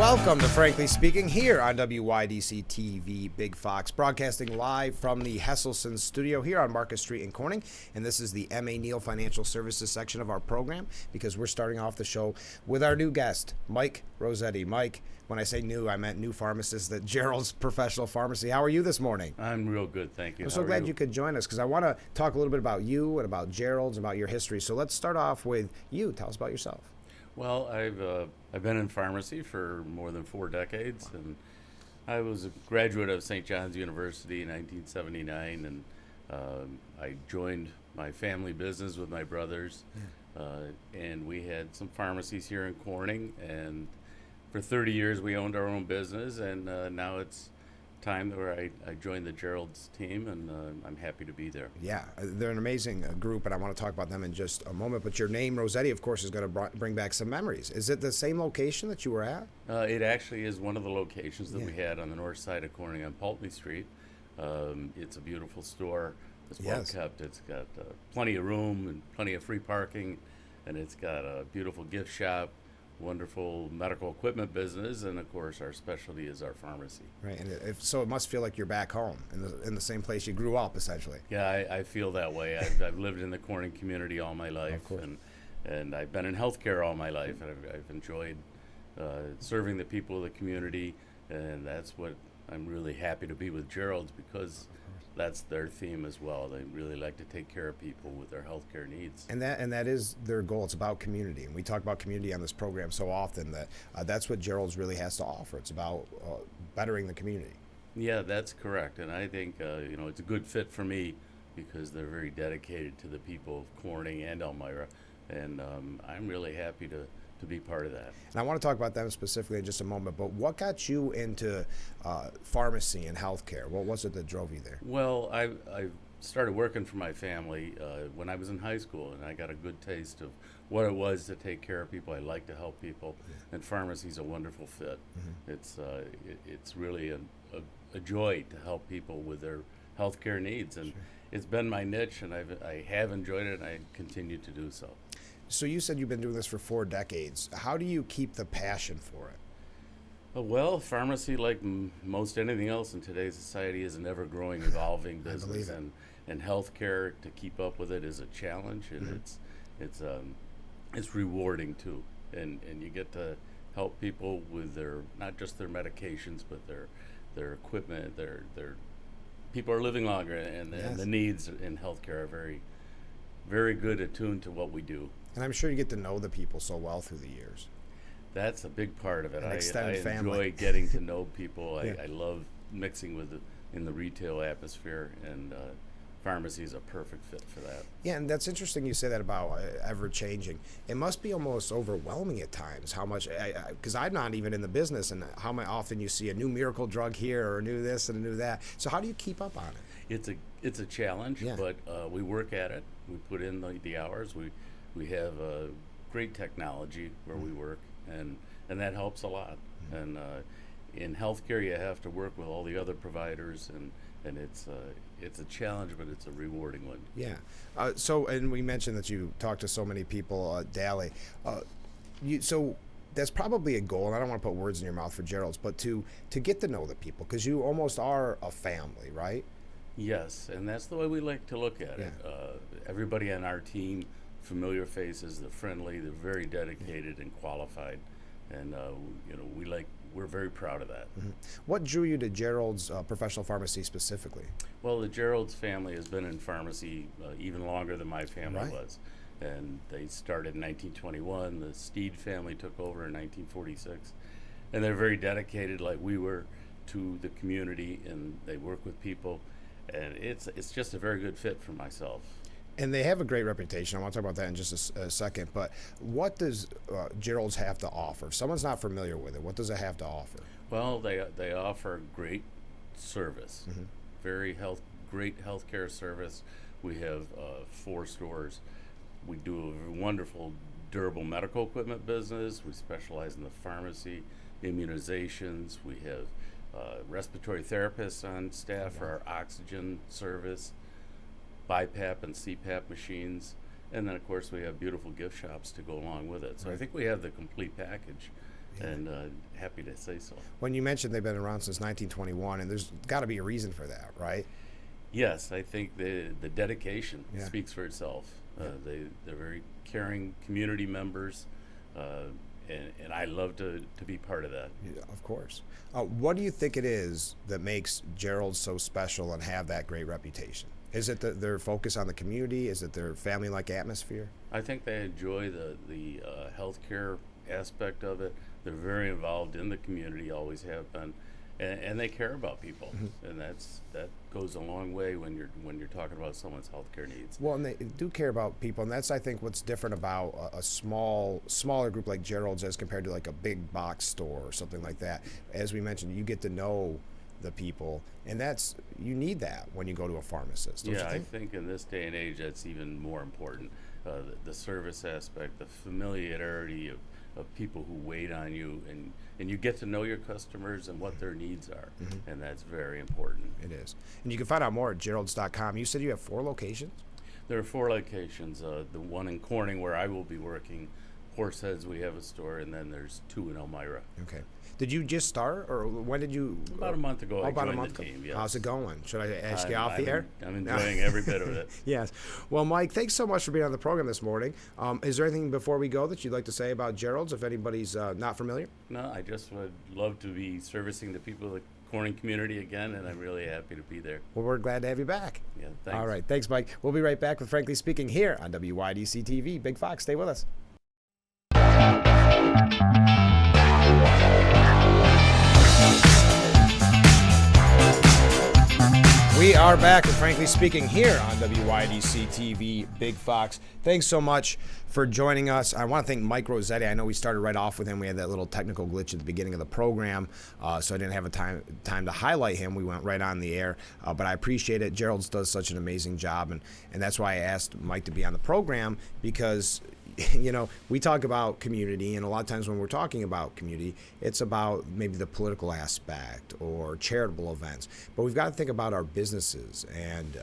Welcome to Frankly Speaking here on WYDC TV Big Fox, broadcasting live from the Hesselson studio here on Market Street in Corning. And this is the M.A. Neal Financial Services section of our program because we're starting off the show with our new guest, Mike Rossetti. Mike, when I say new, I meant new pharmacist at Gerald's Professional Pharmacy. How are you this morning? I'm real good, thank you. I'm so glad you could join us because I want to talk a little bit about you and about Gerald's and about your history. So let's start off with you. Tell us about yourself. Well, I've been in pharmacy for more than 4 decades, and I was a graduate of St. John's University in 1979, and I joined my family business with my brothers, and we had some pharmacies here in Corning, and for 30 years we owned our own business, and now it's time where I joined the Gerald's team, and I'm happy to be there. Yeah, they're an amazing group, and I want to talk about them in just a moment. But your name, Rossetti, of course, is going to bring back some memories. Is it the same location that you were at? It actually is one of the locations that we had on the north side of Corning on Pulteney Street. It's a beautiful store. It's well kept. It's got plenty of room and plenty of free parking, and it's got a beautiful gift shop, wonderful medical equipment business, and of course our specialty is our pharmacy. Right, and so it must feel like you're back home in the same place you grew up, essentially. Yeah, I feel that way. I've lived in the Corning community all my life, and I've been in healthcare all my life, and I've enjoyed serving the people of the community, and that's what I'm really happy to be with Gerald's, because that's their theme as well. They really like to take care of people with their healthcare needs. And that is their goal. It's about community. And we talk about community on this program so often that that's what Gerald's really has to offer. It's about bettering the community. Yeah, that's correct. And I think it's a good fit for me because they're very dedicated to the people of Corning and Elmira. And I'm really happy to be part of that. And I want to talk about them specifically in just a moment, but what got you into pharmacy and healthcare? What was it that drove you there? Well, I started working for my family when I was in high school, and I got a good taste of what it was to take care of people. I like to help people, and pharmacy's a wonderful fit. It's really a joy to help people with their healthcare needs, and it's been my niche, and I have enjoyed it, and I continue to do so. So you said you've been doing this for 4 decades. How do you keep the passion for it? Well, pharmacy, like most anything else in today's society, is an ever-growing, evolving business, and healthcare, to keep up with it, is a challenge, and it's rewarding too. And you get to help people with their, not just their medications, but their equipment. Their people are living longer, and the needs in healthcare are very, very good attuned to what we do. And I'm sure you get to know the people so well through the years. That's a big part of it. I enjoy getting to know people. I love mixing in the retail atmosphere, and pharmacy is a perfect fit for that. Yeah, and that's interesting you say that about ever-changing. It must be almost overwhelming at times how much, because I'm not even in the business, and how often you see a new miracle drug here or a new this and a new that. So how do you keep up on it? It's a challenge, but we work at it. We put in the hours. We have great technology where we work, and that helps a lot. And in healthcare, you have to work with all the other providers, and it's a challenge, but it's a rewarding one. Yeah. And we mentioned that you talk to so many people daily. So that's probably a goal, and I don't want to put words in your mouth for Gerald's, but to get to know the people, because you almost are a family, right? Yes, and that's the way we like to look at it. Everybody on our team, familiar faces, they're friendly, they're very dedicated and qualified, and we're very proud of that. What drew you to Gerald's Professional Pharmacy specifically? Well, the Gerald's family has been in pharmacy even longer than my family was, and they started in 1921. The Steed family took over in 1946, and they're very dedicated, like we were, to the community, and they work with people, and it's just a very good fit for myself. And they have a great reputation. I want to talk about that in just a second. But what does Gerald's have to offer? If someone's not familiar with it, what does it have to offer? Well, they offer great service, great healthcare service. We have 4 stores. We do a wonderful durable medical equipment business. We specialize in the pharmacy, immunizations. We have respiratory therapists on staff for our oxygen service, BiPAP and CPAP machines, and then of course we have beautiful gift shops to go along with it. So I think we have the complete package, and happy to say so. When you mentioned they've been around since 1921, and there's got to be a reason for that, right? Yes, I think the dedication Yeah. speaks for itself. They're very caring community members, and I love to be part of that. Yeah, of course. What do you think it is that makes Gerald's so special and have that great reputation? Is it their focus on the community? Is it their family-like atmosphere? I think they enjoy the healthcare aspect of it. They're very involved in the community, always have been, and they care about people, and that goes a long way when you're talking about someone's healthcare needs. Well, and they do care about people, and that's, I think, what's different about a smaller group like Gerald's as compared to like a big box store or something like that. As we mentioned, you get to know the people, and you need that when you go to a pharmacist. Don't you Yeah, I think? think in this day and age, that's even more important. The service aspect, the familiarity of people who wait on you, and you get to know your customers and what their needs are, and that's very important. It is. And you can find out more at geralds.com. You said you have 4 locations? There are 4 locations. The one in Corning where I will be working, Horseheads, we have a store, and then there's 2 in Elmira. Okay. Did you just start, or when did you? About a month ago, I about a joined month the ago. team. Yes. How's it going? Should I ask you off the I'm air? I'm enjoying every bit of it. Yes. Well, Mike, thanks so much for being on the program this morning. Is there anything before we go that you'd like to say about Gerald's, if anybody's not familiar? No, I just would love to be servicing the people of the Corning community again, and I'm really happy to be there. Well, we're glad to have you back. Yeah, thanks. All right. Thanks, Mike. We'll be right back with Frankly Speaking here on WYDC TV. Big Fox, stay with us. We are back with Frankly Speaking here on WYDC TV, Big Fox. Thanks so much for joining us. I want to thank Mike Rossetti. I know we started right off with him. We had that little technical glitch at the beginning of the program, so I didn't have a time to highlight him. We went right on the air, but I appreciate it. Gerald's does such an amazing job, and that's why I asked Mike to be on the program, because you know, we talk about community, and a lot of times when we're talking about community, it's about maybe the political aspect or charitable events. But we've got to think about our businesses, and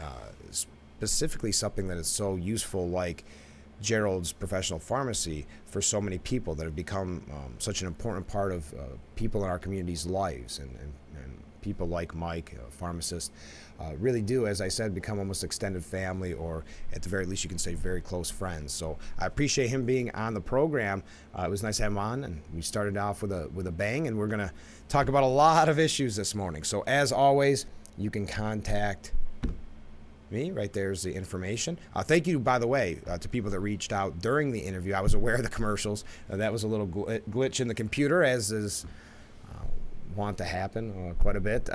specifically something that is so useful like Gerald's Professional Pharmacy for so many people that have become such an important part of people in our community's lives, and people like Mike, a pharmacist, really do, as I said, become almost extended family, or at the very least you can say very close friends. So I appreciate him being on the program. It was nice to have him on, and we started off with a bang, and we're going to talk about a lot of issues this morning. So as always, you can contact me. Right there's the information. Thank you, by the way, to people that reached out during the interview. I was aware of the commercials. That was a little glitch in the computer, as is want to happen quite a bit.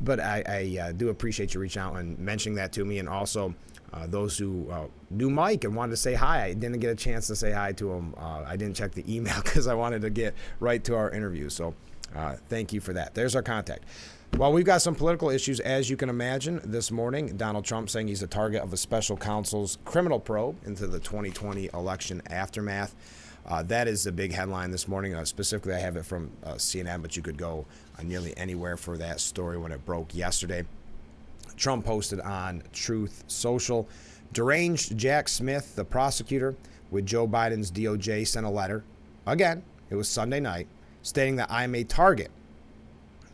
But I do appreciate you reaching out and mentioning that to me, and also those who knew Mike and wanted to say hi. I didn't get a chance to say hi to him. I didn't check the email because I wanted to get right to our interview. So thank you for that. There's our contact. Well, we've got some political issues, as you can imagine, this morning. Donald Trump saying he's the target of a special counsel's criminal probe into the 2020 election aftermath. That is the big headline this morning. Specifically, I have it from CNN, but you could go nearly anywhere for that story when it broke yesterday. Trump posted on Truth Social, deranged Jack Smith, the prosecutor with Joe Biden's DOJ, sent a letter. Again, it was Sunday night, stating that I am a target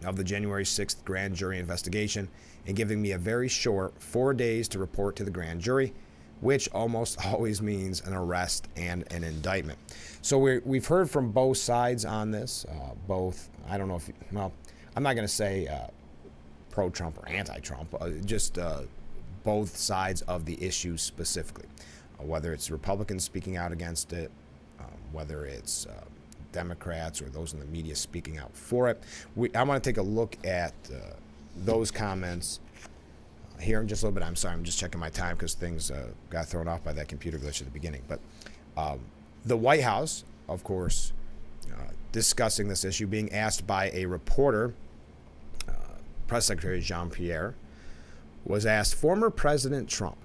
of the January 6th grand jury investigation and giving me a very short 4 days to report to the grand jury, which almost always means an arrest and an indictment. So we've heard from both sides on this. Both, I don't know if, well, I'm not going to say pro-Trump or anti-Trump, just both sides of the issue specifically. Whether it's Republicans speaking out against it, whether it's Democrats or those in the media speaking out for it. I want to take a look at those comments here in just a little bit. I'm sorry, I'm just checking my time because things got thrown off by that computer glitch at the beginning. But the White House, of course, discussing this issue, being asked by a reporter, Press Secretary Jean-Pierre, was asked, former President Trump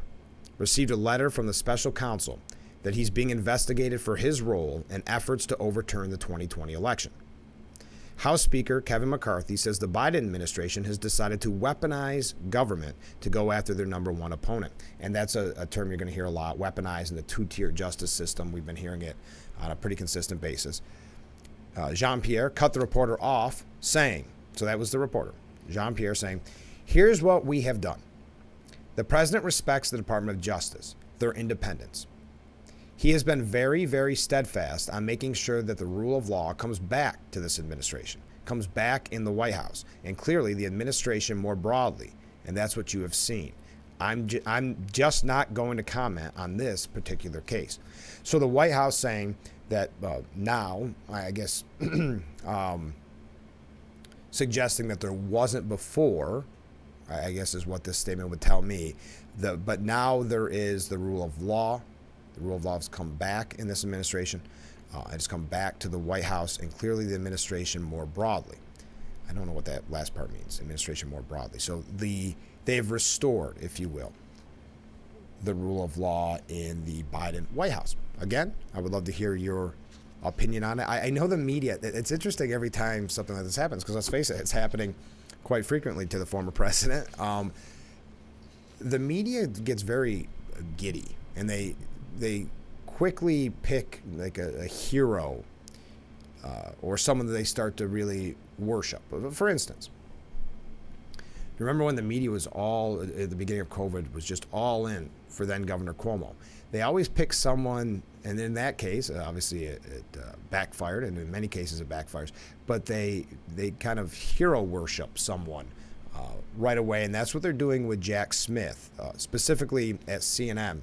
received a letter from the special counsel that he's being investigated for his role in efforts to overturn the 2020 election. House Speaker Kevin McCarthy says the Biden administration has decided to weaponize government to go after their number one opponent. And that's a term you're going to hear a lot, weaponizing the two-tier justice system. We've been hearing it on a pretty consistent basis. Jean-Pierre cut the reporter off saying, so that was the reporter, Jean-Pierre saying, here's what we have done. The president respects the Department of Justice, their independence. He has been very, very steadfast on making sure that the rule of law comes back to this administration, comes back in the White House, and clearly the administration more broadly, and that's what you have seen. I'm just not going to comment on this particular case. So the White House saying that now, I guess, suggesting that there wasn't before, I guess is what this statement would tell me, but now there is the rule of law. The rule of law has come back in this administration. It's come back to the White House and clearly the administration more broadly. I don't know what that last part means, administration more broadly. So they've restored, if you will, the rule of law in the Biden White House. Again, I would love to hear your opinion on it. I know the media, it's interesting every time something like this happens, because let's face it, it's happening quite frequently to the former president. The media gets very giddy, and they quickly pick like a hero or someone that they start to really worship. For instance, remember when the media was all, at the beginning of COVID, was just all in for then Governor Cuomo. They always pick someone, and in that case, obviously it backfired, and in many cases it backfires, but they kind of hero worship someone right away, and that's what they're doing with Jack Smith, specifically at CNN.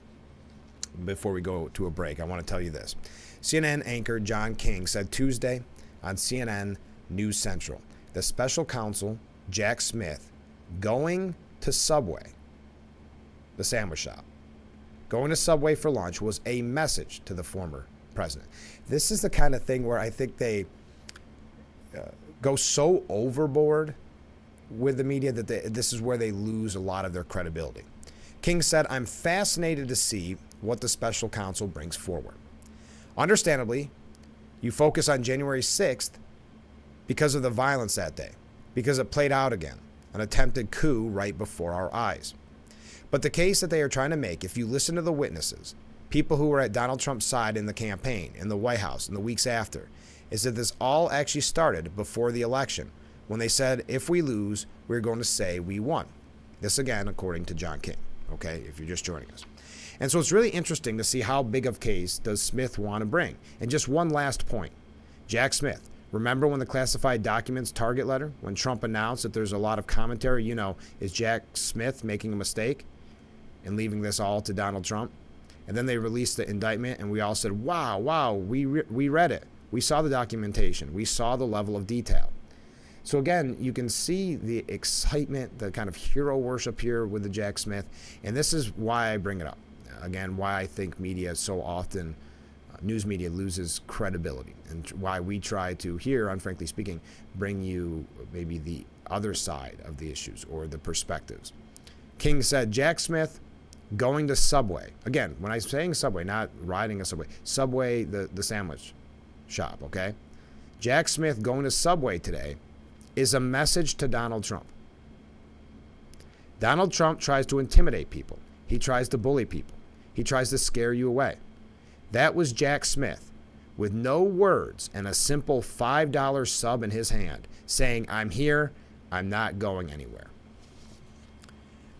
Before we go to a break, I want to tell you this. CNN anchor John King said Tuesday on CNN News Central, the special counsel, Jack Smith, going to Subway, the sandwich shop, going to Subway for lunch was a message to the former president. This is the kind of thing where I think they go so overboard with the media that this is where they lose a lot of their credibility. King said, I'm fascinated to see what the special counsel brings forward. Understandably, you focus on January 6th because of the violence that day, because it played out again, an attempted coup right before our eyes. But the case that they are trying to make, if you listen to the witnesses, people who were at Donald Trump's side in the campaign, in the White House, in the weeks after, is that this all actually started before the election, when they said, if we lose, we're going to say we won. This again, according to John King, okay, if you're just joining us. And so it's really interesting to see how big of a case does Smith want to bring. And just one last point. Jack Smith, remember when the classified documents target letter, when Trump announced that there's a lot of commentary, is Jack Smith making a mistake and leaving this all to Donald Trump? And then they released the indictment and we all said, wow, we read it. We saw the documentation. We saw the level of detail. So again, you can see the excitement, the kind of hero worship here with the Jack Smith. And this is why I bring it up. Again, why I think media so often, news media loses credibility, and why we try to here on Frankly Speaking, bring you maybe the other side of the issues or the perspectives. King said, Jack Smith going to Subway. Again, when I'm saying Subway, not riding a Subway. Subway, the sandwich shop, okay? Jack Smith going to Subway today is a message to Donald Trump. Donald Trump tries to intimidate people. He tries to bully people. He tries to scare you away. That was Jack Smith with no words and a simple $5 sub in his hand saying, I'm here, I'm not going anywhere.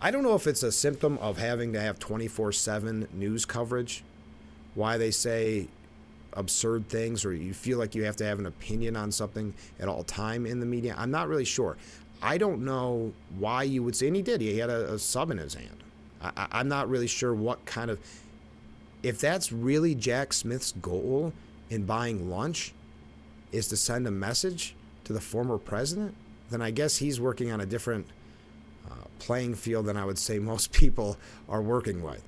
I don't know if it's a symptom of having to have 24/7 news coverage, why they say absurd things, or you feel like you have to have an opinion on something at all time in the media. I'm not really sure. I don't know why you would say, and he did. He had a sub in his hand. I'm not really sure what kind of, if that's really Jack Smith's goal in buying lunch, is to send a message to the former president, then I guess he's working on a different playing field than I would say most people are working with.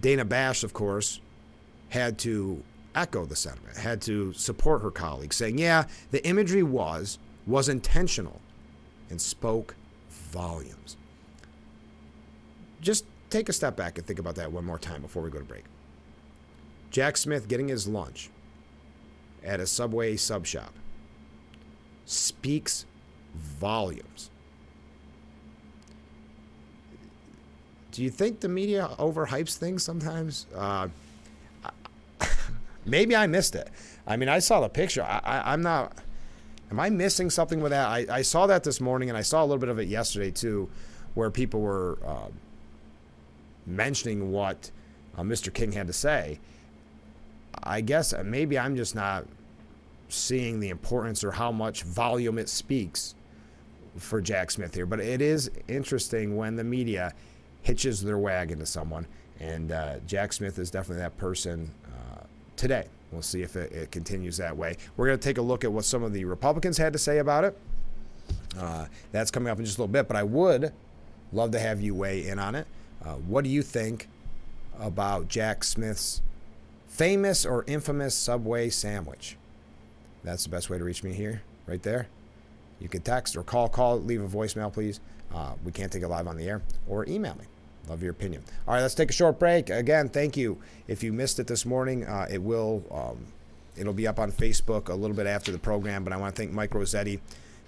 Dana Bash, of course, had to echo the sentiment, had to support her colleague, saying, yeah, the imagery was intentional and spoke volumes. Just take a step back and think about that one more time before we go to break. Jack Smith getting his lunch at a Subway sub shop speaks volumes. Do you think the media overhypes things sometimes? Maybe I missed it. I mean, I saw the picture. I'm not. Am I missing something with that? I saw that this morning, and I saw a little bit of it yesterday too, where people were mentioning what Mr. King had to say. I guess maybe I'm just not seeing the importance or how much volume it speaks for Jack Smith here. But it is interesting when the media hitches their wagon to someone, and Jack Smith is definitely that person today. We'll see if it continues that way. We're going to take a look at what some of the Republicans had to say about it. That's coming up in just a little bit, but I would love to have you weigh in on it. What do you think about Jack Smith's famous or infamous Subway sandwich? That's the best way to reach me here, right there. You can text or call, leave a voicemail, please. We can't take it live on the air, or email me. Love your opinion. All right, let's take a short break. Again, thank you. If you missed it this morning, it'll be up on Facebook a little bit after the program, but I want to thank Mike Rossetti,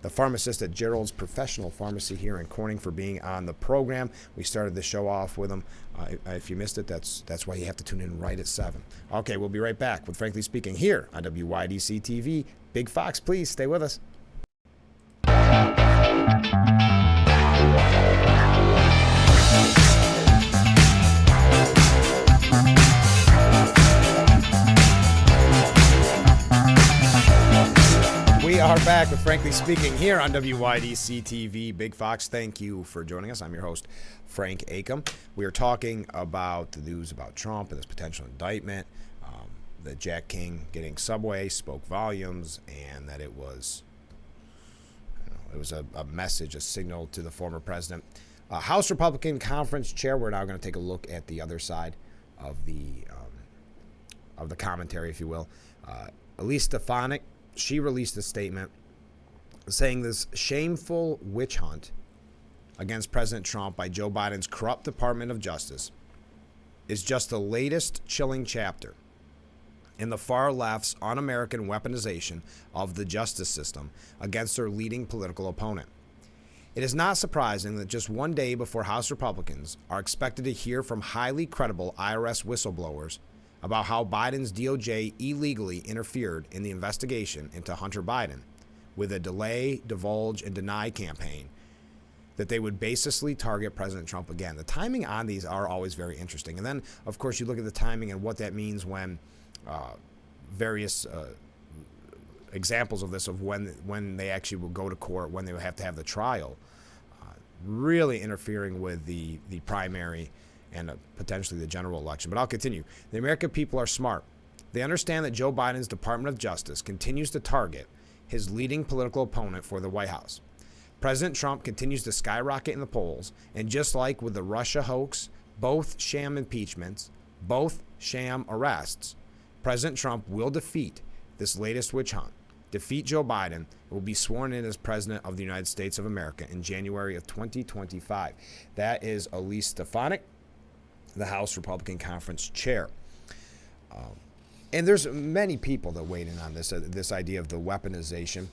the pharmacist at Gerald's Professional Pharmacy here in Corning, for being on the program. We started the show off with him. If you missed it, that's why you have to tune in right at 7. Okay, we'll be right back with Frankly Speaking here on WYDC TV. Big Fox, please stay with us. We are back with Frankly Speaking here on WYDC TV. Big Fox, thank you for joining us. I'm your host, Frank Acom. We are talking about the news about Trump and his potential indictment, that Jack King getting Subway spoke volumes, and that it was a message, a signal to the former president. House Republican Conference Chair, we're now going to take a look at the other side of the commentary, if you will. Elise Stefanik, she released a statement saying this shameful witch hunt against President Trump by Joe Biden's corrupt Department of Justice is just the latest chilling chapter in the far left's un-American weaponization of the justice system against their leading political opponent. It is not surprising that just one day before House Republicans are expected to hear from highly credible IRS whistleblowers about how Biden's DOJ illegally interfered in the investigation into Hunter Biden with a delay, divulge, and deny campaign, that they would baselessly target President Trump again. The timing on these are always very interesting. And then, of course, you look at the timing and what that means when various examples of this, of when they actually will go to court, when they will have to have the trial, really interfering with the primary and potentially the general election. But I'll continue. The American people are smart. They understand that Joe Biden's Department of Justice continues to target his leading political opponent for the White House. President Trump continues to skyrocket in the polls, and just like with the Russia hoax, both sham impeachments, both sham arrests, President Trump will defeat this latest witch hunt, defeat Joe Biden, and will be sworn in as President of the United States of America in January of 2025. That is Elise Stefanik, the House Republican Conference Chair. And there's many people that weighed in on this idea of the weaponization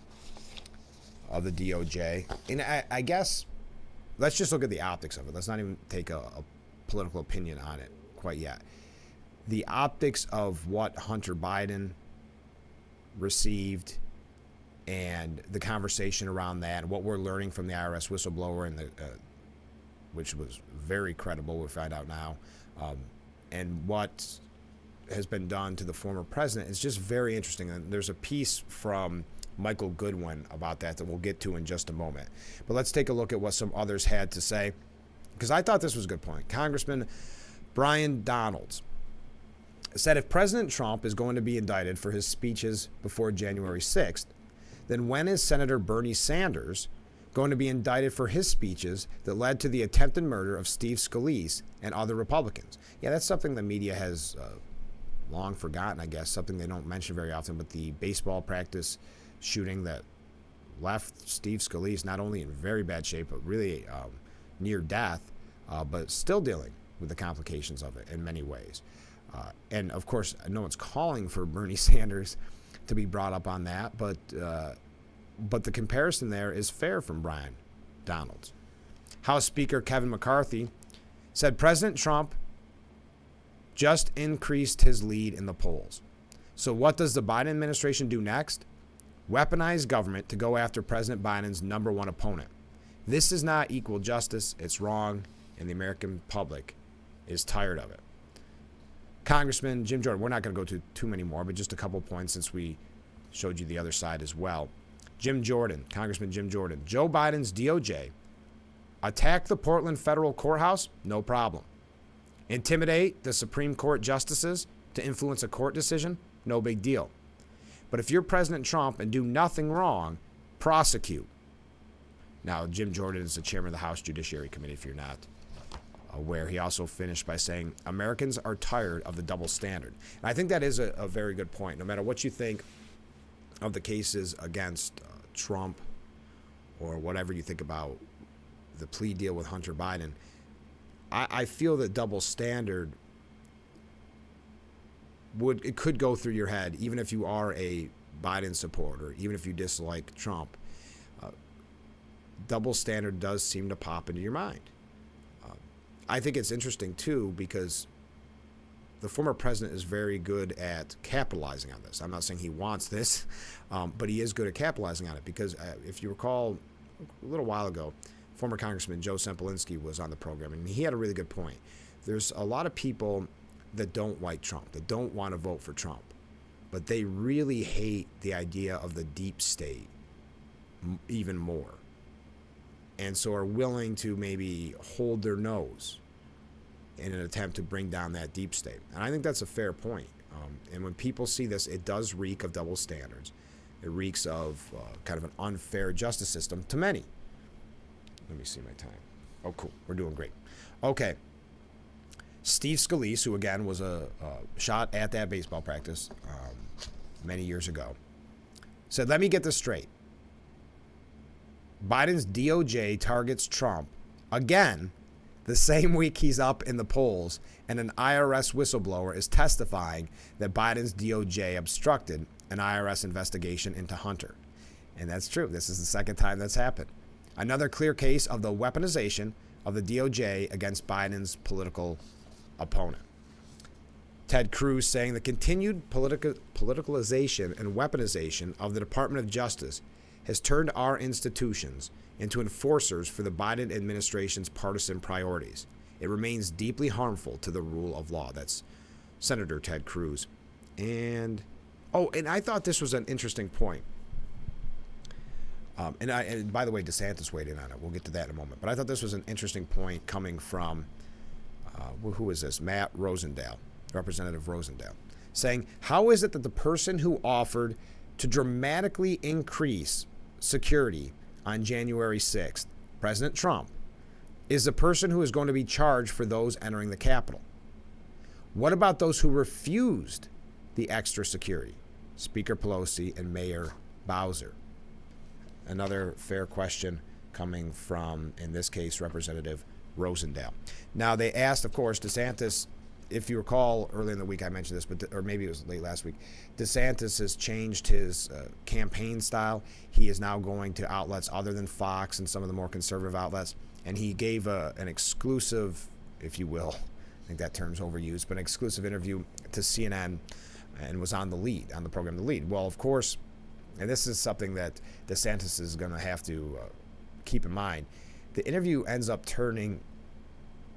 of the DOJ. And I guess let's just look at the optics of it. Let's not even take a political opinion on it quite yet. The optics of what Hunter Biden received and the conversation around that, and what we're learning from the IRS whistleblower, and which was very credible, we find out now, and what has been done to the former president is just very interesting. And there's a piece from Michael Goodwin about that we'll get to in just a moment. But let's take a look at what some others had to say, because I thought this was a good point. Congressman Brian Donalds said if President Trump is going to be indicted for his speeches before January 6th, then when is Senator Bernie Sanders going to be indicted for his speeches that led to the attempted murder of Steve Scalise and other Republicans? Yeah, that's something the media has long forgotten, I guess, something they don't mention very often, but the baseball practice shooting that left Steve Scalise not only in very bad shape, but really near death, but still dealing with the complications of it in many ways. And, of course, no one's calling for Bernie Sanders to be brought up on that, but the comparison there is fair from Brian Donalds. House Speaker Kevin McCarthy said President Trump just increased his lead in the polls. So what does the Biden administration do next? Weaponize government to go after President Biden's number one opponent. This is not equal justice. It's wrong, and the American public is tired of it. Congressman Jim Jordan, we're not going to go to too many more, but just a couple points since we showed you the other side as well. Jim Jordan, Congressman Jim Jordan, Joe Biden's DOJ attack the Portland federal courthouse? No problem. Intimidate the Supreme Court justices to influence a court decision? No big deal. But if you're President Trump and do nothing wrong, prosecute. Now, Jim Jordan is the chairman of the House Judiciary Committee, if you're not aware. He also finished by saying, Americans are tired of the double standard. And I think that is a very good point. No matter what you think of the cases against Trump or whatever you think about the plea deal with Hunter Biden, I feel that double standard could go through your head, even if you are a Biden supporter, even if you dislike Trump. Double standard does seem to pop into your mind. I think it's interesting, too, because the former president is very good at capitalizing on this. I'm not saying he wants this, but he is good at capitalizing on it because if you recall a little while ago, former Congressman Joe Sempolinski was on the program, and he had a really good point. There's a lot of people that don't like Trump, that don't want to vote for Trump, but they really hate the idea of the deep state even more, and so are willing to maybe hold their nose in an attempt to bring down that deep state. And I think that's a fair point. And when people see this, it does reek of double standards. It reeks of kind of an unfair justice system to many. Let me see my time. Oh, cool. We're doing great. Okay. Steve Scalise, who again was a shot at that baseball practice many years ago, said, let me get this straight. Biden's DOJ targets Trump again the same week he's up in the polls, and an IRS whistleblower is testifying that Biden's DOJ obstructed an IRS investigation into Hunter. And that's true. This is the second time that's happened. Another clear case of the weaponization of the DOJ against Biden's political opponent. Ted Cruz saying the continued politicalization and weaponization of the Department of Justice has turned our institutions into enforcers for the Biden administration's partisan priorities. It remains deeply harmful to the rule of law. That's Senator Ted Cruz. And I thought this was an interesting point. And by the way, DeSantis weighed in on it. We'll get to that in a moment. But I thought this was an interesting point coming from, who is this? Matt Rosendale, Representative Rosendale, saying, how is it that the person who offered to dramatically increase security on January 6th, President Trump, is the person who is going to be charged for those entering the Capitol? What about those who refused the extra security? Speaker Pelosi and Mayor Bowser. Another fair question coming from, in this case, Representative Rosendale. Now, they asked, of course, DeSantis, if you recall, earlier in the week I mentioned this, or maybe it was late last week, DeSantis has changed his campaign style. He is now going to outlets other than Fox and some of the more conservative outlets, and he gave an exclusive, if you will, I think that term's overused, but an exclusive interview to CNN and was on the program The Lead. Well, of course, and this is something that DeSantis is going to have to keep in mind, the interview ends up turning,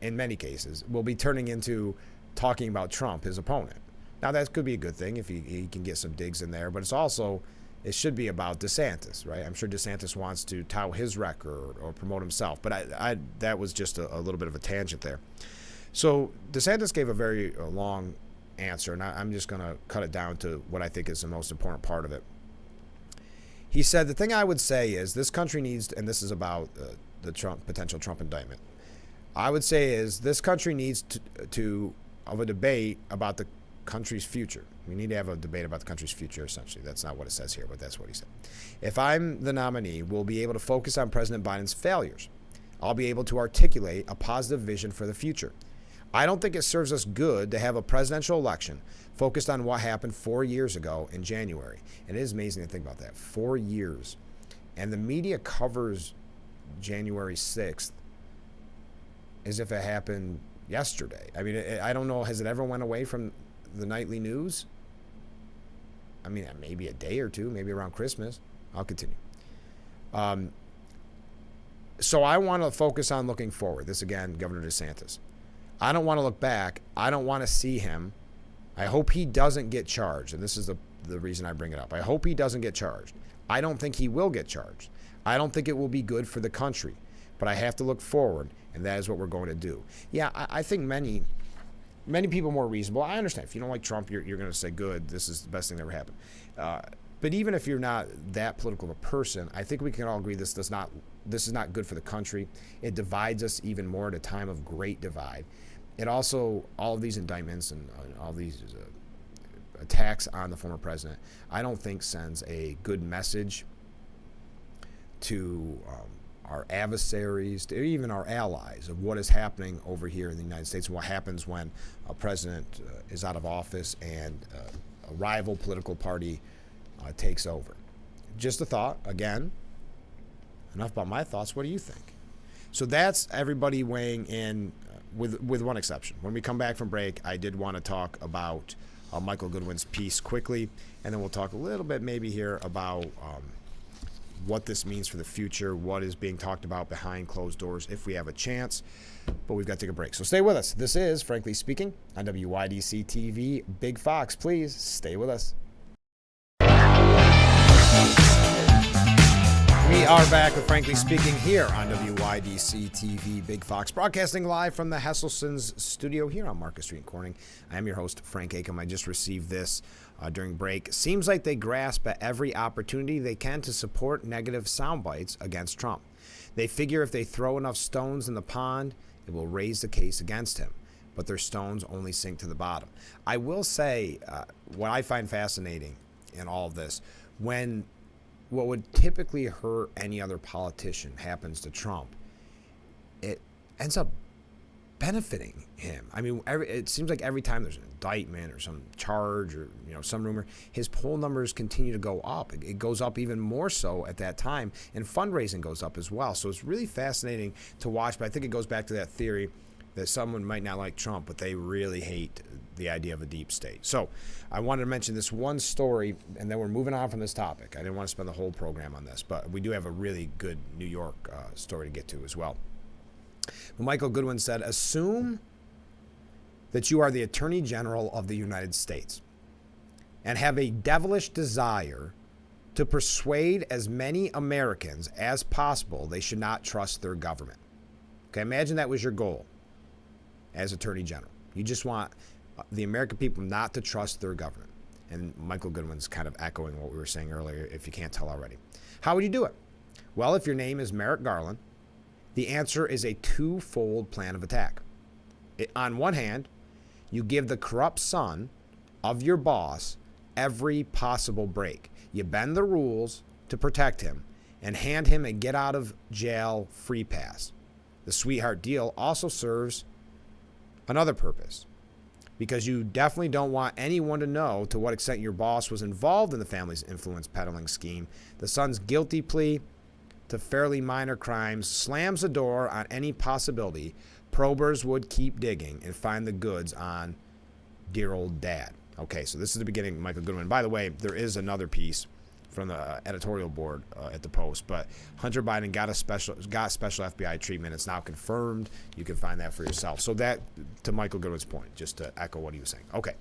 in many cases, will be turning into talking about Trump, his opponent. Now, that could be a good thing if he can get some digs in there, but it should be about DeSantis, right? I'm sure DeSantis wants to tout his record or promote himself, but that was just a little bit of a tangent there. So DeSantis gave a very long answer, and I'm just going to cut it down to what I think is the most important part of it. He said, the thing I would say is this country needs, and this is about the potential Trump indictment, I would say is this country needs to have a debate about the country's future. We need to have a debate about the country's future, essentially. That's not what it says here, but that's what he said. If I'm the nominee, we'll be able to focus on President Biden's failures. I'll be able to articulate a positive vision for the future. I don't think it serves us good to have a presidential election focused on what happened 4 years ago in January. And it is amazing to think about that. 4 years. And the media covers January 6th as if it happened yesterday. I mean, I don't know. Has it ever went away from the nightly news? I mean, maybe a day or two, maybe around Christmas. I'll continue. So I want to focus on looking forward. This again, Governor DeSantis. I don't want to look back. I don't want to see him. I hope he doesn't get charged. And this is the reason I bring it up. I hope he doesn't get charged. I don't think he will get charged. I don't think it will be good for the country. But I have to look forward, and that is what we're going to do. Yeah, I think many people are more reasonable. I understand. If you don't like Trump, you're going to say, good, this is the best thing that ever happened. But even if you're not that political of a person, I think we can all agree this is not good for the country. It divides us even more at a time of great divide. It also, all of these indictments and all these attacks on the former president, I don't think sends a good message to our adversaries, to even our allies, of what is happening over here in the United States and what happens when a president is out of office and a rival political party takes over. Just a thought. Again, enough about my thoughts. What do you think? So that's everybody weighing in, with one exception. When we come back from break, I did want to talk about Michael Goodwin's piece quickly, and then we'll talk a little bit maybe here about what this means for the future, what is being talked about behind closed doors if we have a chance. But we've got to take a break. So stay with us. This is Frankly Speaking on WYDC TV. Big Fox, please stay with us. We are back with Frankly Speaking here on WYDC TV, Big Fox, broadcasting live from the Hesselson's studio here on Market Street in Corning. I am your host, Frank Acom. I just received this during break. Seems like they grasp at every opportunity they can to support negative sound bites against Trump. They figure if they throw enough stones in the pond, it will raise the case against him. But their stones only sink to the bottom. I will say what I find fascinating in all of this, when what would typically hurt any other politician happens to Trump, it ends up benefiting him. I mean, it seems like every time there's an indictment or some charge or some rumor, his poll numbers continue to go up. It goes up even more so at that time, and fundraising goes up as well. So it's really fascinating to watch. But I think it goes back to that theory that someone might not like Trump, but they really hate the idea of a deep state. So I wanted to mention this one story, and then we're moving on from this topic. I didn't want to spend the whole program on this, but we do have a really good New York story to get to as well. But Michael Goodwin said, assume that you are the Attorney General of the United States and have a devilish desire to persuade as many Americans as possible they should not trust their government. Okay, imagine that was your goal as Attorney General. You just want the American people not to trust their government. And Michael Goodwin's kind of echoing what we were saying earlier, if you can't tell already. How would you do it? Well, if your name is Merrick Garland, the answer is a twofold plan of attack. On one hand, you give the corrupt son of your boss every possible break. You bend the rules to protect him and hand him a get-out-of-jail free pass. The sweetheart deal also serves another purpose, because you definitely don't want anyone to know to what extent your boss was involved in the family's influence peddling scheme. The son's guilty plea to fairly minor crimes slams the door on any possibility probers would keep digging and find the goods on dear old dad. Okay, so this is the beginning of Michael Goodwin. By the way, there is another piece from the editorial board at the Post, but Hunter Biden got special FBI treatment. It's now confirmed. You can find that for yourself. So that, to Michael Goodwin's point, just to echo what he was saying. Okay.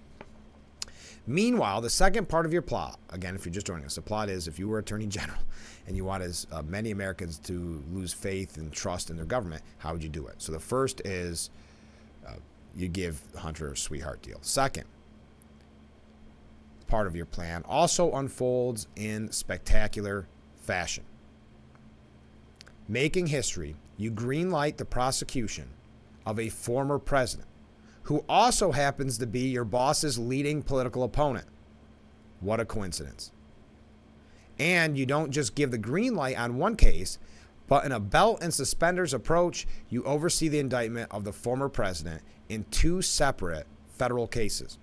Meanwhile, the second part of your plot, again, if you're just joining us, the plot is if you were Attorney General and you want as many Americans to lose faith and trust in their government, how would you do it? So the first is you give Hunter a sweetheart deal. Second part of your plan also unfolds in spectacular fashion. Making history, you greenlight the prosecution of a former president who also happens to be your boss's leading political opponent. What a coincidence. And you don't just give the green light on one case, but in a belt and suspenders approach, you oversee the indictment of the former president in two separate federal cases,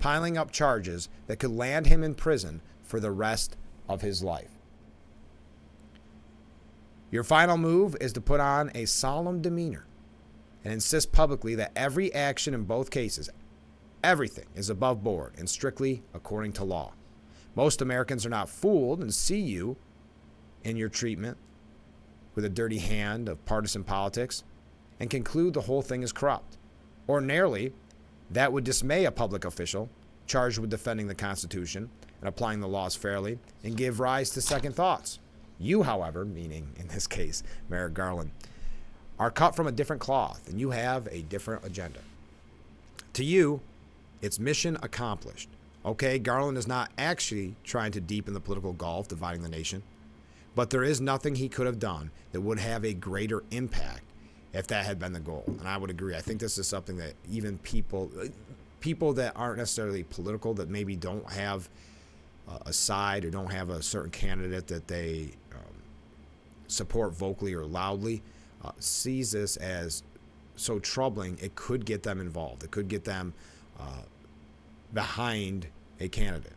piling up charges that could land him in prison for the rest of his life. Your final move is to put on a solemn demeanor and insist publicly that every action in both cases, everything is above board and strictly according to law. Most Americans are not fooled and see you in your treatment with a dirty hand of partisan politics and conclude the whole thing is corrupt. Ordinarily, that would dismay a public official charged with defending the Constitution and applying the laws fairly and give rise to second thoughts. You, however, meaning in this case Merrick Garland, are cut from a different cloth and you have a different agenda. To you, it's mission accomplished. Okay, Garland is not actually trying to deepen the political gulf dividing the nation, but there is nothing he could have done that would have a greater impact if that had been the goal. And I would agree. I think this is something that even people that aren't necessarily political, that maybe don't have a side or don't have a certain candidate that they support vocally or loudly, sees this as so troubling, it could get them involved. It could get them behind a candidate.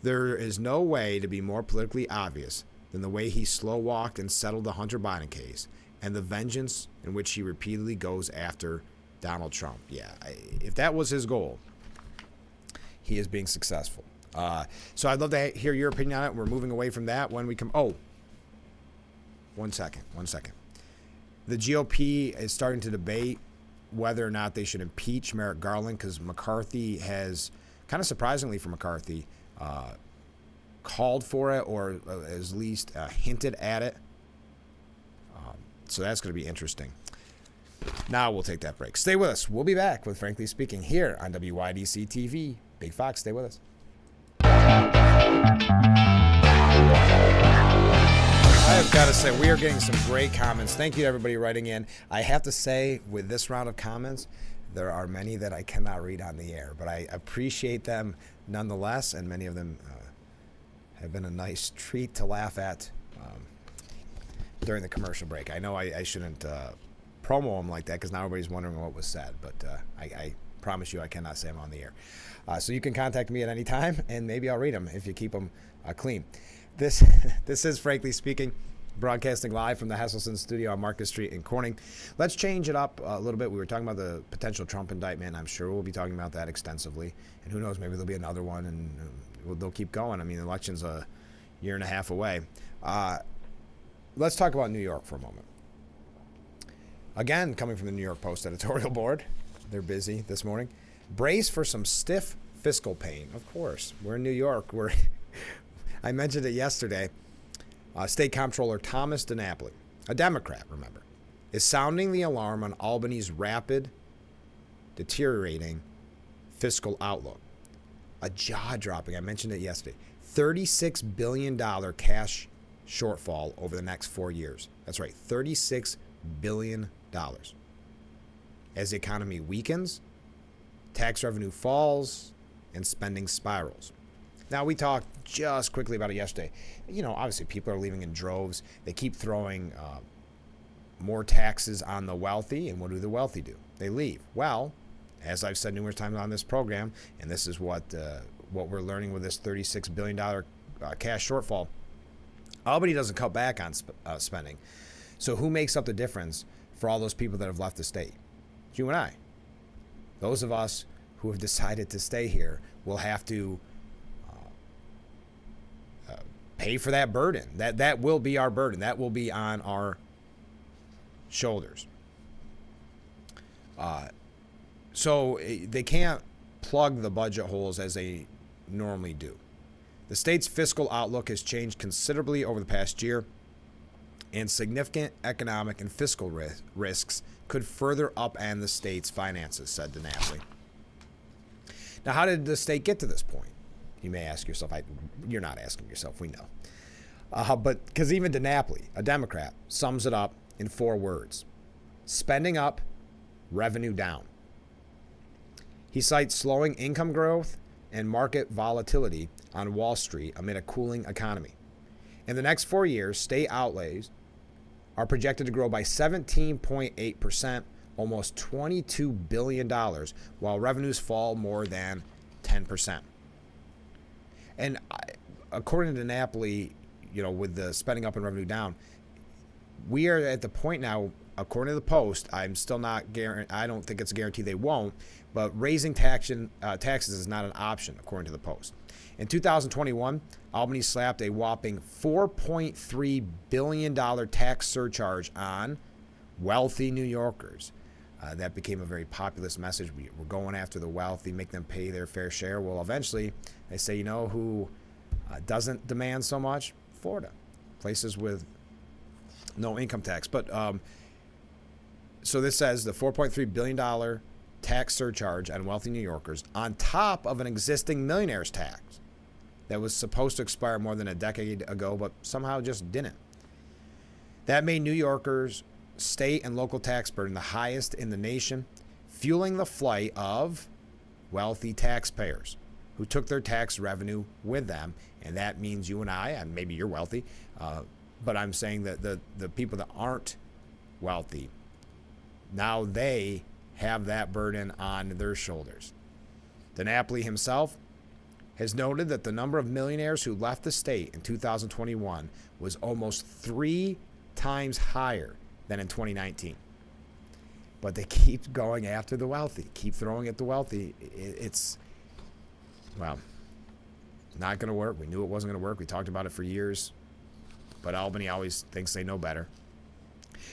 There is no way to be more politically obvious than the way he slow-walked and settled the Hunter Biden case and the vengeance in which he repeatedly goes after Donald Trump. Yeah, if that was his goal, he is being successful. So I'd love to hear your opinion on it. We're moving away from that when we come. Oh, one second. The GOP is starting to debate whether or not they should impeach Merrick Garland because McCarthy has, kind of surprisingly for McCarthy, called for it or at least hinted at it. So that's going to be interesting. Now we'll take that break. Stay with us. We'll be back with Frankly Speaking here on WYDC TV. Big Fox, stay with us. I have got to say, we are getting some great comments. Thank you to everybody writing in. I have to say, with this round of comments, there are many that I cannot read on the air, but I appreciate them nonetheless, and many of them have been a nice treat to laugh at during the commercial break. I know I shouldn't promo them like that because now everybody's wondering what was said, but I promise you I cannot say them on the air. So you can contact me at any time, and maybe I'll read them if you keep them clean. This is Frankly Speaking, broadcasting live from the Hesselson studio on Market Street in Corning. Let's change it up a little bit. We were talking about the potential Trump indictment. I'm sure we'll be talking about that extensively. And who knows, maybe there'll be another one, and they'll keep going. I mean, the election's a year and a half away. Let's talk about New York for a moment. Again, coming from the New York Post editorial board, they're busy this morning. Brace for some stiff fiscal pain. Of course, we're in New York. I mentioned it yesterday. State Comptroller Thomas DiNapoli, a Democrat, remember, is sounding the alarm on Albany's rapid, deteriorating fiscal outlook. A jaw-dropping, I mentioned it yesterday, $36 billion cash shortfall over the next 4 years. That's right, $36 billion. As the economy weakens, tax revenue falls, and spending spirals. Now, we talked just quickly about it yesterday. Obviously, people are leaving in droves. They keep throwing more taxes on the wealthy, and what do the wealthy do? They leave. Well, as I've said numerous times on this program, and this is what we're learning with this $36 billion cash shortfall, Albany doesn't cut back on spending. So who makes up the difference for all those people that have left the state? It's you and I. Those of us who have decided to stay here will have to pay for that burden. That will be our burden. That will be on our shoulders. So they can't plug the budget holes as they normally do. The state's fiscal outlook has changed considerably over the past year, and significant economic and fiscal risks could further upend the state's finances, said DiNapoli. Now, how did the state get to this point? You may ask yourself. You're not asking yourself. We know. But because even DiNapoli, a Democrat, sums it up in 4 words: spending up, revenue down. He cites slowing income growth and market volatility on Wall Street amid a cooling economy. In the next 4 years, state outlays are projected to grow by 17.8%, almost $22 billion, while revenues fall more than 10%. And according to DiNapoli, with the spending up and revenue down, we are at the point now according to the Post, I'm still not I don't think it's a guarantee they won't, but raising taxes is not an option, according to the Post. In 2021, Albany slapped a whopping $4.3 billion tax surcharge on wealthy New Yorkers. That became a very populist message. We're going after the wealthy, make them pay their fair share. Well, eventually, they say, you know who doesn't demand so much? Florida. Places with no income tax. But so this says the $4.3 billion tax surcharge on wealthy New Yorkers on top of an existing millionaire's tax that was supposed to expire more than a decade ago, but somehow just didn't. That made New Yorkers' state and local tax burden the highest in the nation, fueling the flight of wealthy taxpayers who took their tax revenue with them. And that means you and I, and maybe you're wealthy, but I'm saying that the people that aren't wealthy, now they have that burden on their shoulders. DiNapoli himself has noted that the number of millionaires who left the state in 2021 was almost 3 times higher than in 2019. But they keep going after the wealthy, keep throwing at the wealthy. It's, well, not going to work. We knew it wasn't going to work. We talked about it for years. But Albany always thinks they know better.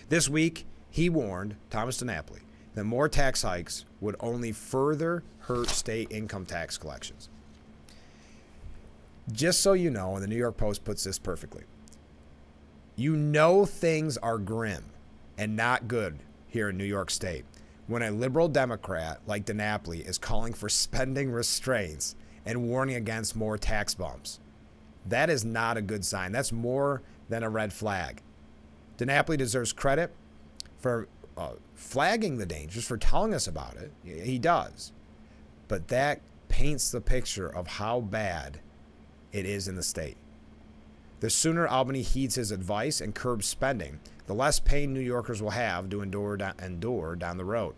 This week, he warned, Thomas DiNapoli, that more tax hikes would only further hurt state income tax collections. Just so you know, and the New York Post puts this perfectly, you know things are grim and not good here in New York State when a liberal Democrat like DiNapoli is calling for spending restraints and warning against more tax bumps. That is not a good sign. That's more than a red flag. DiNapoli deserves credit for flagging the dangers, for telling us about it. He does. But that paints the picture of how bad it is in the state. The sooner Albany heeds his advice and curbs spending, the less pain New Yorkers will have to endure down the road.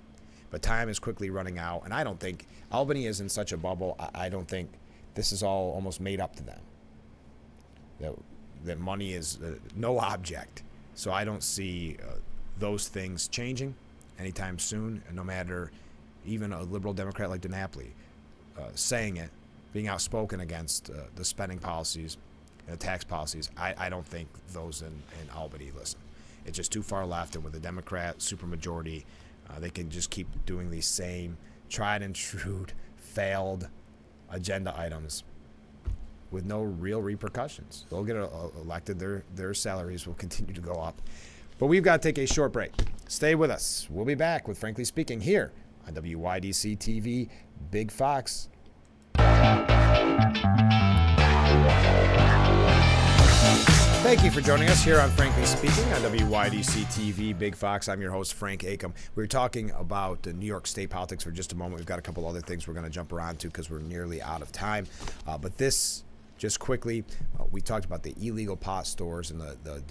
But time is quickly running out, and I don't think Albany is in such a bubble. I don't think this is all almost made up to them. That money is no object. So I don't see those things changing anytime soon, no matter even a liberal Democrat like DiNapoli saying it, being outspoken against the spending policies and the tax policies. I don't think those in Albany listen. It's just too far left, and with the Democrat supermajority, they can just keep doing these same tried and true, failed agenda items with no real repercussions. They'll get elected. Their salaries will continue to go up. But we've got to take a short break. Stay with us. We'll be back with Frankly Speaking here on WYDC TV, Big Fox. Thank you for joining us here on Frankly Speaking on WYDC TV, Big Fox. I'm your host, Frank Acom. We're talking about New York State politics for just a moment. We've got a couple other things we're going to jump around to because we're nearly out of time. But this, just quickly, we talked about the illegal pot stores and the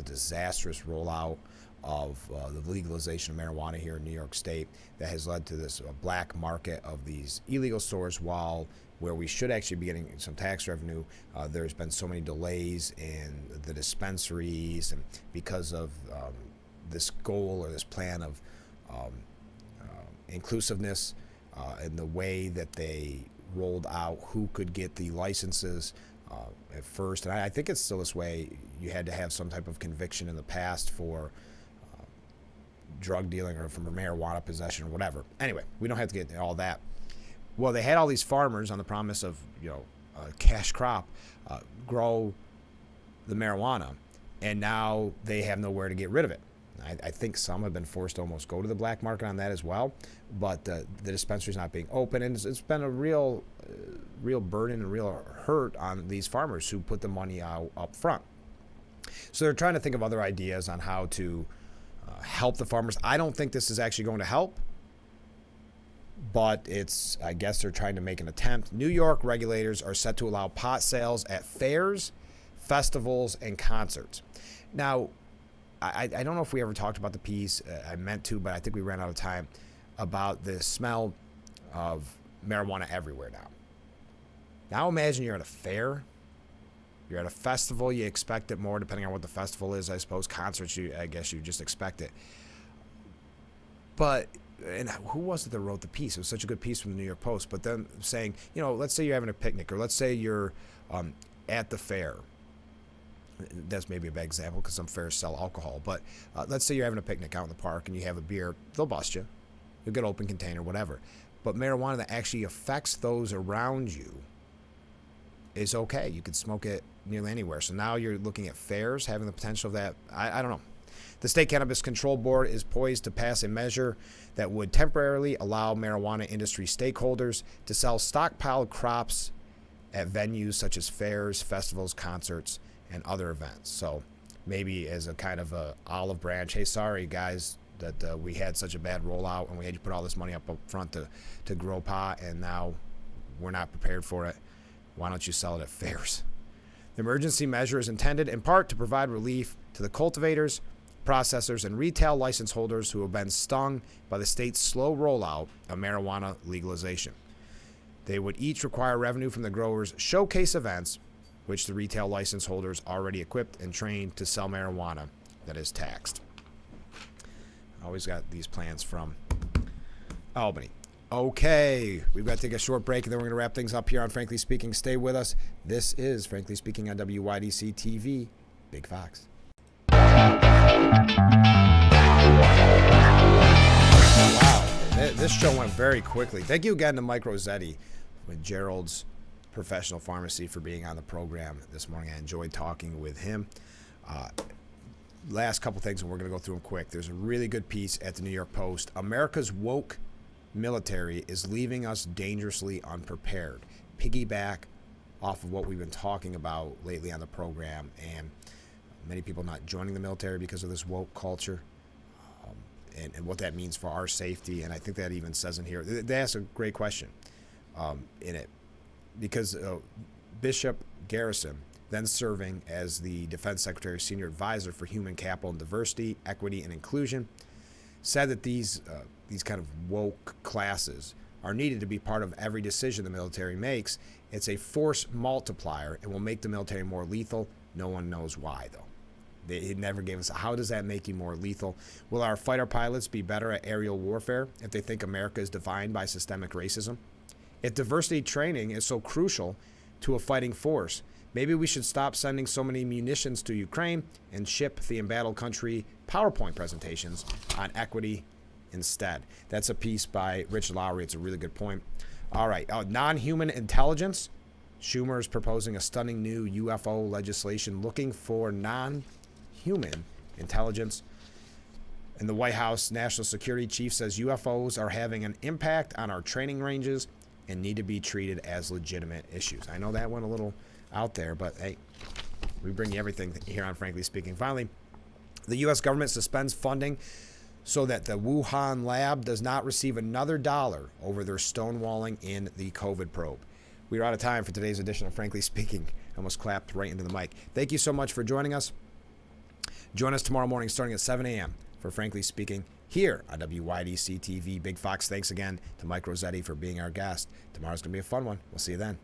disastrous rollout of the legalization of marijuana here in New York State that has led to this black market of these illegal stores, while where we should actually be getting some tax revenue, there's been so many delays in the dispensaries, and because of this goal or this plan of inclusiveness and the way that they rolled out who could get the licenses at first. And I think it's still this way. You had to have some type of conviction in the past for drug dealing or from marijuana possession or whatever. Anyway, we don't have to get into all that. Well, they had all these farmers on the promise of, a cash crop, grow the marijuana, and now they have nowhere to get rid of it. I think some have been forced to almost go to the black market on that as well, but the dispensary's not being open, and it's been a real burden and real hurt on these farmers who put the money out up front. So they're trying to think of other ideas on how to help the farmers. I don't think this is actually going to help, but I guess they're trying to make an attempt. New York regulators are set to allow pot sales at fairs, festivals, and concerts. Now, I don't know if we ever talked about the piece. I meant to, but I think we ran out of time, about the smell of marijuana everywhere now. Now imagine you're at a fair You're at a festival, you expect it more, depending on what the festival is. I suppose concerts, I guess you just expect it. But, and who was it that wrote the piece? It was such a good piece from the New York Post. But them saying, let's say you're having a picnic, or let's say you're at the fair. That's maybe a bad example because some fairs sell alcohol. But let's say you're having a picnic out in the park and you have a beer. They'll bust you. You'll get an open container, whatever. But marijuana that actually affects those around you is okay. You can smoke it nearly anywhere. So now you're looking at fairs having the potential of that. I don't know. The State Cannabis Control Board is poised to pass a measure that would temporarily allow marijuana industry stakeholders to sell stockpiled crops at venues such as fairs, festivals, concerts, and other events. So maybe as a kind of a olive branch, hey, sorry guys that we had such a bad rollout and we had to put all this money up front to grow pot, and now we're not prepared for it. Why don't you sell it at fairs? The emergency measure is intended in part to provide relief to the cultivators, processors, and retail license holders who have been stung by the state's slow rollout of marijuana legalization. They would each require revenue from the growers' showcase events, which the retail license holders already equipped and trained to sell marijuana that is taxed. Always got these plans from Albany. Okay, we've got to take a short break, and then we're going to wrap things up here on Frankly Speaking. Stay with us. This is Frankly Speaking on WYDC TV, Big Fox. Wow, this show went very quickly. Thank you again to Mike Rossetti with Gerald's Professional Pharmacy for being on the program this morning. I enjoyed talking with him. Last couple things, and we're going to go through them quick. There's a really good piece at the New York Post. America's woke military is leaving us dangerously unprepared. Piggyback off of what we've been talking about lately on the program, and many people not joining the military because of this woke culture, and what that means for our safety. And I think that even says in here, they ask a great question in it, because Bishop Garrison, then serving as the Defense Secretary's Senior Advisor for Human Capital and Diversity, Equity, and Inclusion, said that these kind of woke classes are needed to be part of every decision the military makes. It's a force multiplier and will make the military more lethal. No one knows why, though. They never gave us, how does that make you more lethal? Will our fighter pilots be better at aerial warfare if they think America is defined by systemic racism? If diversity training is so crucial to a fighting force, maybe we should stop sending so many munitions to Ukraine and ship the embattled country PowerPoint presentations on equity instead. That's a piece by Rich Lowry. It's a really good point. All right, non-human intelligence. Schumer is proposing a stunning new UFO legislation looking for non-human intelligence. And the White House National Security Chief says UFOs are having an impact on our training ranges and need to be treated as legitimate issues. I know that went a little out there, but hey, we bring you everything here on Frankly Speaking. Finally, the U.S. government suspends funding so that the Wuhan lab does not receive another dollar over their stonewalling in the COVID probe. We are out of time for today's edition of Frankly Speaking. I almost clapped right into the mic. Thank you so much for joining us. Join us tomorrow morning starting at 7 a.m. for Frankly Speaking here on WYDC TV. Big Fox, thanks again to Mike Rossetti for being our guest. Tomorrow's going to be a fun one. We'll see you then.